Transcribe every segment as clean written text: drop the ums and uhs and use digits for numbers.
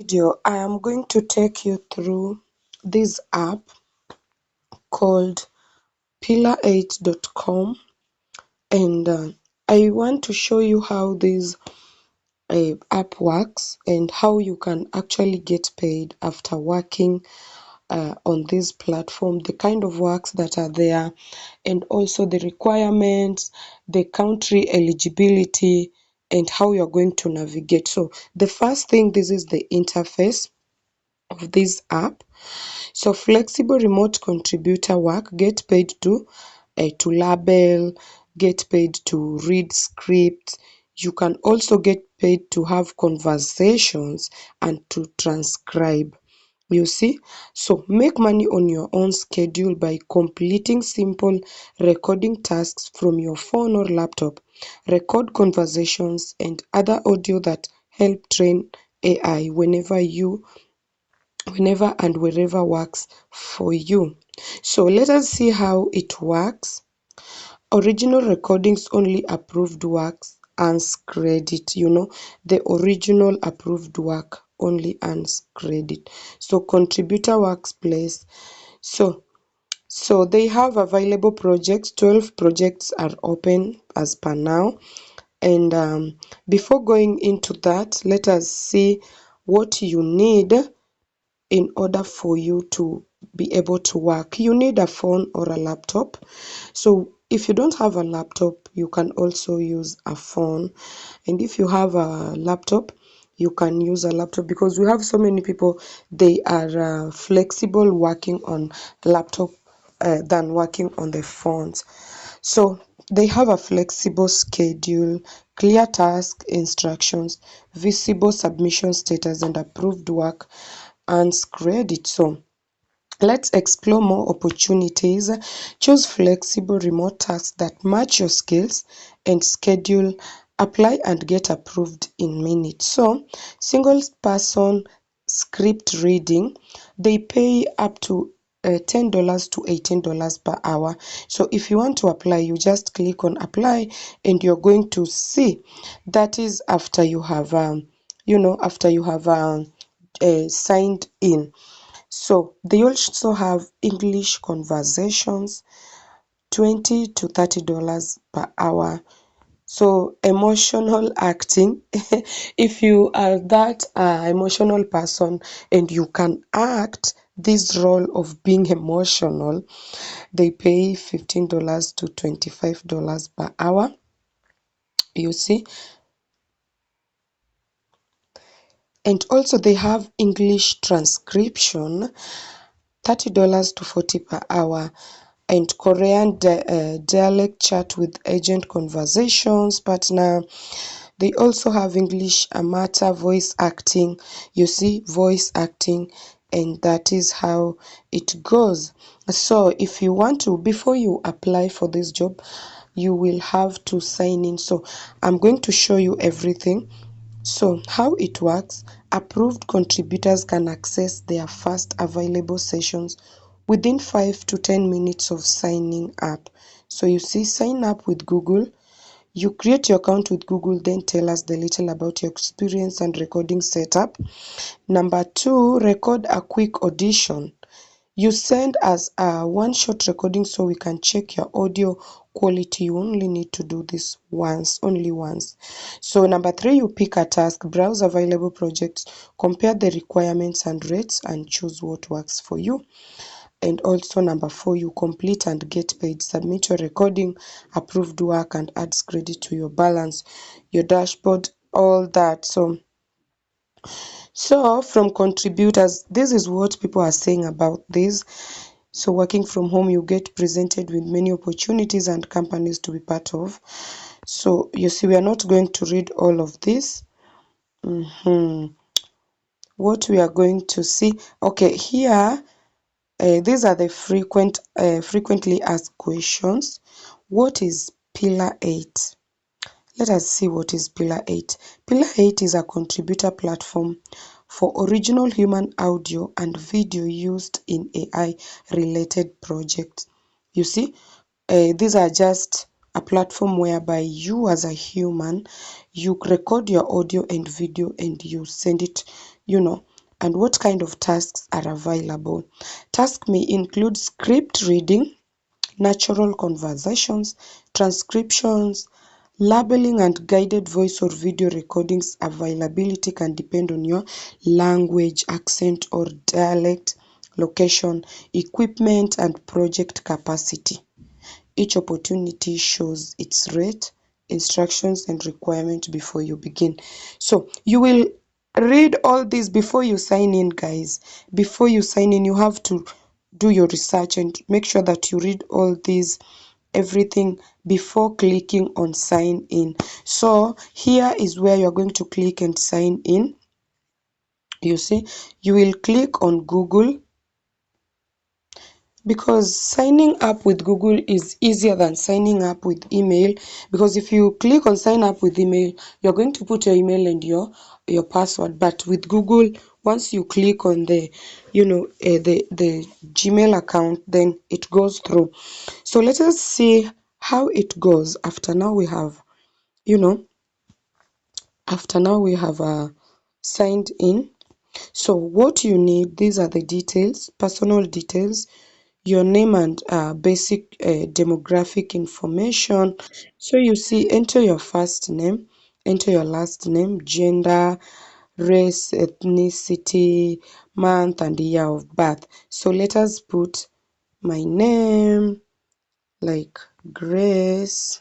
Video, I am going to take you through this app called pillar8.com, and I want to show you how this app works and how you can actually get paid after working on this platform, the kind of works that are there, and also the requirements, the country eligibility, and how you're going to navigate. So the first thing, this is the interface of this app. So flexible remote contributor work, get paid to label, get paid to read scripts. You can also get paid to have conversations and to transcribe. You see, so make money on your own schedule by completing simple recording tasks from your phone or laptop. Record conversations and other audio that help train AI whenever and wherever works for you. So let us see how it works. Original recordings only, approved works earns credit. The original approved work only earns credit. So contributor workplace. So they have available projects. 12 projects are open as per now. And before going into that, let us see what you need in order for you to be able to work. You need a phone or a laptop. So if you don't have a laptop, you can also use a phone. And if you have a laptop, you can use a laptop, because we have so many people, they are flexible working on laptop than working on the phones. So they have a flexible schedule, clear task instructions, visible submission status, and approved work earns credit. So let's explore more opportunities. Choose flexible remote tasks that match your skills and schedule. Apply and get approved in minutes. So single person script reading, they pay up to $10 to $18 per hour. So if you want to apply, you just click on apply, and you're going to see. That is after you have signed in. So they also have English conversations, $20 to $30 per hour. So emotional acting, if you are that emotional person and you can act this role of being emotional, they pay $15 to $25 per hour. You see, and also they have English transcription, $30 to $40 per hour. And Korean dialect chat with agent conversations partner. They also have English amateur voice acting. You see, voice acting, and that is how it goes. So if you want to, before you apply for this job, you will have to sign in. So I'm going to show you everything. So how it works: approved contributors can access their first available sessions within 5 to 10 minutes of signing up. So you see, sign up with Google. You create your account with Google, then tell us the little about your experience and recording setup. Number 2, record a quick audition. You send us a one-shot recording so we can check your audio quality. You only need to do this once, only once. So number 3, you pick a task, browse available projects, compare the requirements and rates, and choose what works for you. And also number 4, you complete and get paid. Submit your recording, approved work, and adds credit to your balance, your dashboard, all that. So from contributors, this is what people are saying about this. So working from home, you get presented with many opportunities and companies to be part of. So you see, we are not going to read all of this. What we are going to see, okay, here, these are the frequently asked questions. What is Pillar 8? Let us see what is Pillar 8. Pillar 8 is a contributor platform for original human audio and video used in AI-related projects. You see, these are just a platform whereby you as a human, you record your audio and video and you send it and what kind of tasks are available. Tasks may include script reading, natural conversations, transcriptions, labeling and guided voice or video recordings. Availability can depend on your language, accent or dialect, location, equipment and project capacity. Each opportunity shows its rate, instructions and requirement before you begin. So you will read all this before you sign in, guys. Before you sign in, you have to do your research and make sure that you read all these, everything, before clicking on sign in. So here is where you're going to click and sign in. You see, you will click on Google, because signing up with Google is easier than signing up with email. Because if you click on sign up with email, you're going to put your email and your password. But with Google, once you click on the the Gmail account, then it goes through. So let us see how it goes after now we have you know signed in. So what you need, these are the details, personal details, your name and basic demographic information. So you see, enter your first name, enter your last name, gender, race, ethnicity, month and year of birth. So let us put my name, like Grace,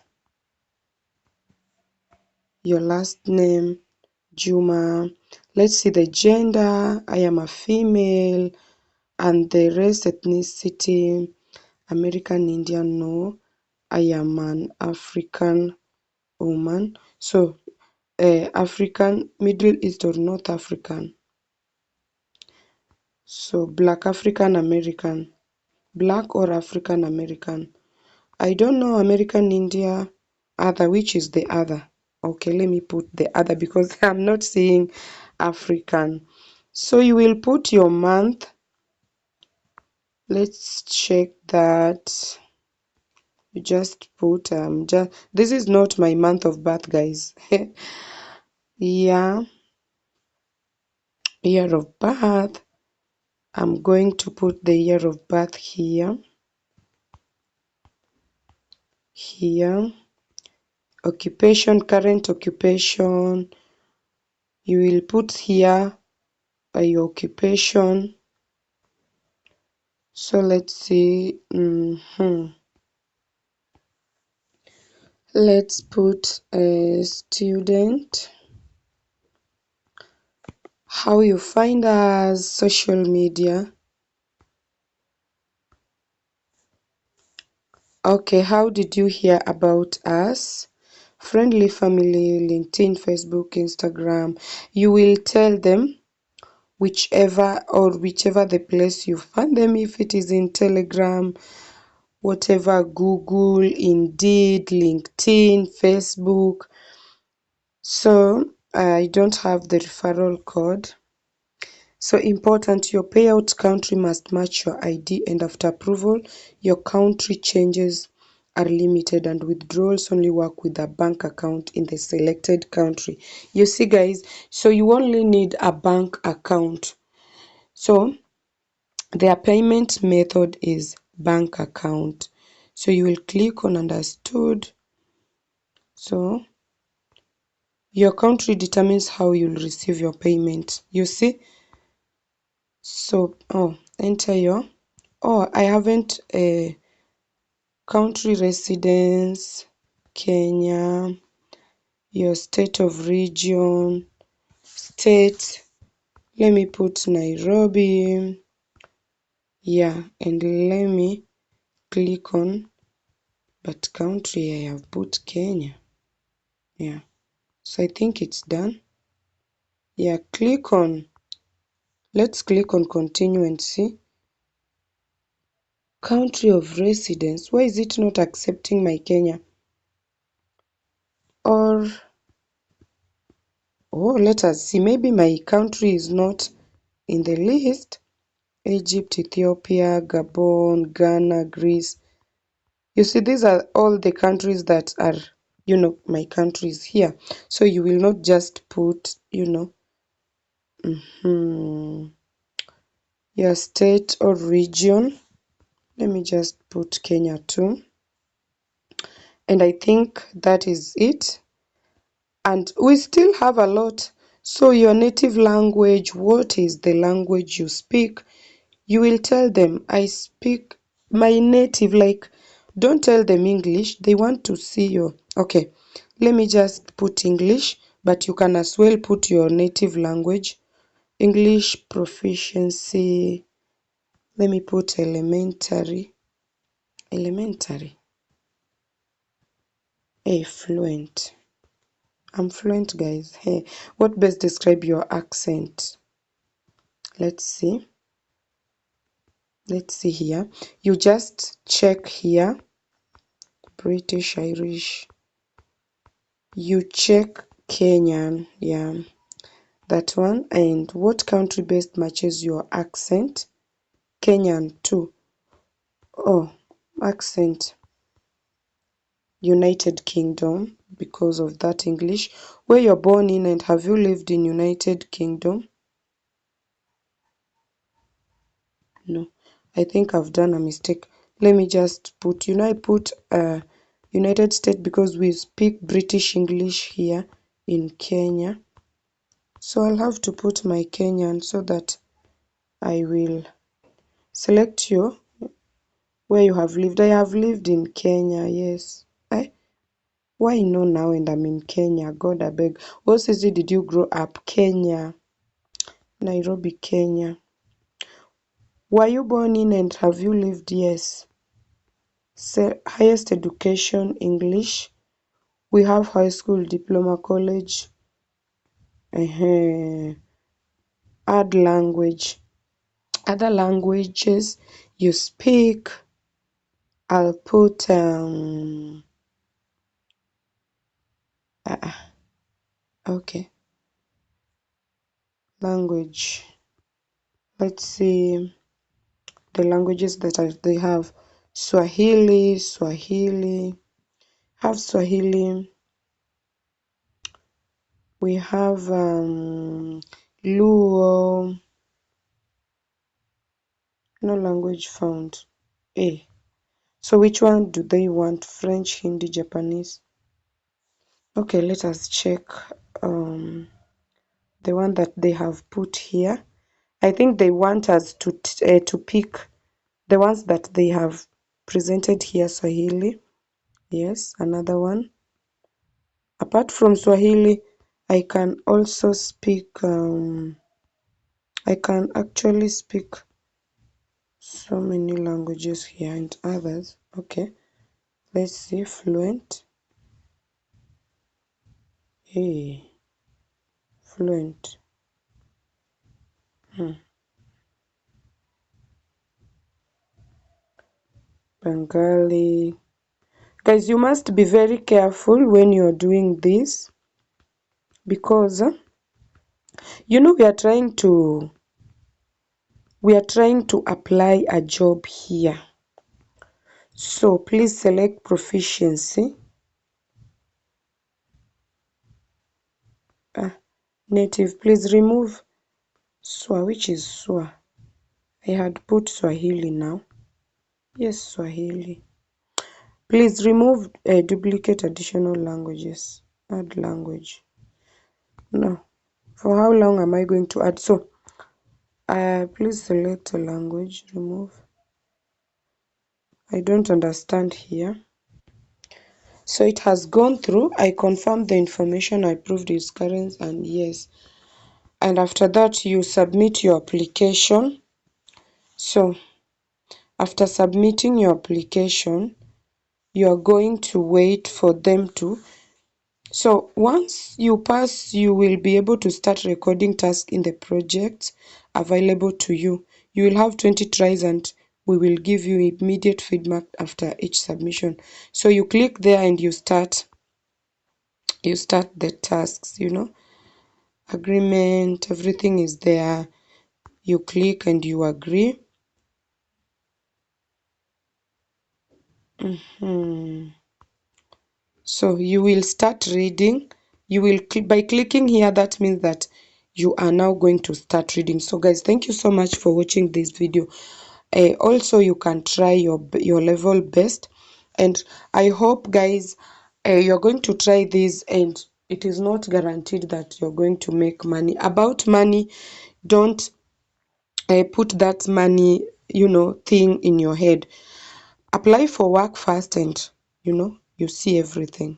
your last name, Juma. Let's see the gender. I am a female. And the race, ethnicity, American Indian, no. I am an African woman. So African, Middle East or North African. So Black African American. Black or African American. I don't know American India other, which is the other. Okay, let me put the other because I'm not seeing African. So you will put your month. Let's check that. You just put this is not my month of birth, guys. Yeah, year of birth. I'm going to put the year of birth here. Occupation, current occupation. You will put here your occupation. So let's see. Let's put a student. How you find us, social media. Okay, how did you hear about us? Friendly family, LinkedIn, Facebook, Instagram. You will tell them whichever the place you find them, if it is in Telegram, whatever, Google, Indeed, LinkedIn, Facebook. So I don't have the referral code. So important, your payout country must match your ID, and after approval, your country changes are limited and withdrawals only work with a bank account in the selected country. You see, guys, so you only need a bank account. So their payment method is bank account. So you will click on understood. So your country determines how you'll receive your payment. You see? So, enter your, I haven't country residence, Kenya, your state of region, state, let me put Nairobi, yeah, and let me click on, but country I have put Kenya, yeah, so I think it's done. Yeah, let's click on continue and see. Country of residence, why is it not accepting my Kenya? Or, let us see, maybe my country is not in the list. Egypt, Ethiopia, Gabon, Ghana, Greece. You see, these are all the countries that are, my countries here. So you will not just put, Your state or region. Let me just put Kenya too. And I think that is it. And we still have a lot. So your native language, what is the language you speak? You will tell them, I speak my native, like, don't tell them English. They want to see your, okay, let me just put English, but you can as well put your native language. English proficiency, let me put elementary, fluent. I'm fluent, guys. Hey, what best describe your accent? Let's see. Let's see here. You just check here. British, Irish. You check Kenyan, yeah, that one. And what country best matches your accent? Kenyan too. Oh, accent. United Kingdom, because of that English. Where you're born in and have you lived in United Kingdom? No, I think I've done a mistake. Let me just put, I put United States because we speak British English here in Kenya. So I'll have to put my Kenyan so that I will select you where you have lived. I have lived in Kenya, yes. Why no now and I'm in Kenya? God abeg. What city did you grow up? Kenya. Nairobi, Kenya. Were you born in and have you lived? Yes. Highest education, English. We have high school, diploma, college. Add language. Other languages you speak. I'll put okay, language. Let's see the languages that they have. Swahili, have Swahili. We have Luo. No language found. So which one do they want? French, Hindi, Japanese? Okay, let us check the one that they have put here. I think they want us to pick the ones that they have presented here. Swahili, yes, another one. Apart from Swahili, I can also speak, I can actually speak so many languages here and others. Okay, let's see, fluent. Fluent. Bengali. Guys, you must be very careful when you're doing this because we are trying to apply a job here. So please select proficiency. Native, please remove Swa, which is Swa. I had put Swahili now. Yes, Swahili. Please remove duplicate additional languages. Add language. No. For how long am I going to add? So, please select a language. Remove. I don't understand here. So it has gone through. I confirmed the information. I proved its current and yes. And after that, you submit your application. So after submitting your application, you are going to wait for them to. So once you pass, you will be able to start recording tasks in the project available to you. You will have 20 tries and we will give you immediate feedback after each submission. So you click there and you start the tasks, agreement, everything is there. You click and you agree. So you will start reading. You will by clicking here, that means that you are now going to start reading. So guys, thank you so much for watching this video. Also, you can try your level best, and I hope guys you're going to try this, and it is not guaranteed that you're going to make money. About money, don't put that money thing in your head. Apply for work first, and you see everything.